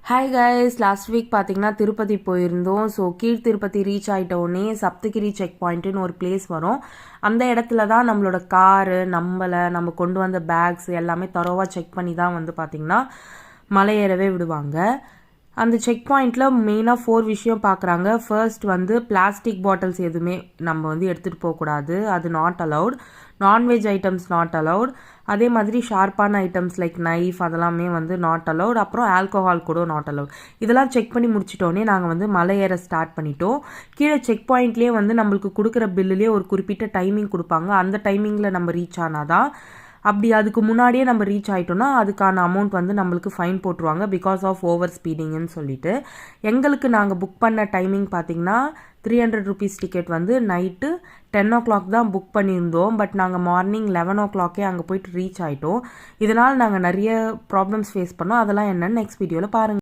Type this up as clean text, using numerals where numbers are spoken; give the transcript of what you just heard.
Hi guys, last week பார்த்தீங்கன்னா திருப்பதி போயிருந்தோம். So கீழ் திருப்பதி ரீச் ஆகிட்ட உடனே சப்தகிரி செக் பாயிண்ட்டுன்னு ஒரு பிளேஸ் வரும். அந்த இடத்துல தான் நம்மளோட காரு, நம்ம கொண்டு வந்த பேக்ஸ் எல்லாமே தரோவாக செக் பண்ணி தான் வந்து பார்த்திங்கன்னா மலை ஏறவே விடுவாங்க. அந்த செக் பாயிண்டில் மெயினாக 4 விஷயம் பார்க்குறாங்க. ஃபர்ஸ்ட் வந்து பிளாஸ்டிக் பாட்டில்ஸ் எதுவுமே நம்ம வந்து எடுத்துகிட்டு போகக்கூடாது, அது not allowed. Non veg items not allowed. அதே மாதிரி ஷார்ப்பான ஐட்டம்ஸ் லைக் நைஃப் அதெல்லாமே வந்து நாட் அலவுட். அப்புறம் ஆல்கோஹால் கூட நாட் அலவுட். இதெல்லாம் செக் பண்ணி முடிச்சிட்டோன்னே நாங்கள் வந்து மலை ஏற ஸ்டார்ட் பண்ணிட்டோம். கீழே செக் பாயிண்ட்லேயே வந்து நம்மளுக்கு கொடுக்குற பில்லுலேயே ஒரு குறிப்பிட்ட டைமிங் கொடுப்பாங்க. அந்த டைமிங்கில் நம்ம ரீச் ஆனாதான். அப்படி அதுக்கு முன்னாடியே நம்ம ரீச் ஆகிட்டோம்னா அதுக்கான அமௌண்ட் வந்து நம்மளுக்கு ஃபைன் போட்டுருவாங்க, பிகாஸ் ஆஃப் ஓவர் ஸ்பீடிங்னு சொல்லிட்டு. எங்களுக்கு நாங்கள் புக் பண்ண டைமிங் பார்த்தீங்கன்னா 300 ருபீஸ் டிக்கெட் வந்து நைட்டு 10 o'clock தான் புக் பண்ணியிருந்தோம். பட் நாங்கள் மார்னிங் 11 o'clockே அங்கே போயிட்டு ரீச் ஆகிட்டோம். இதனால் நாங்கள் நிறைய ப்ராப்ளம்ஸ் ஃபேஸ் பண்ணோம். அதெல்லாம் என்னன்னு நெக்ஸ்ட் வீடியோவில் பாருங்கள்.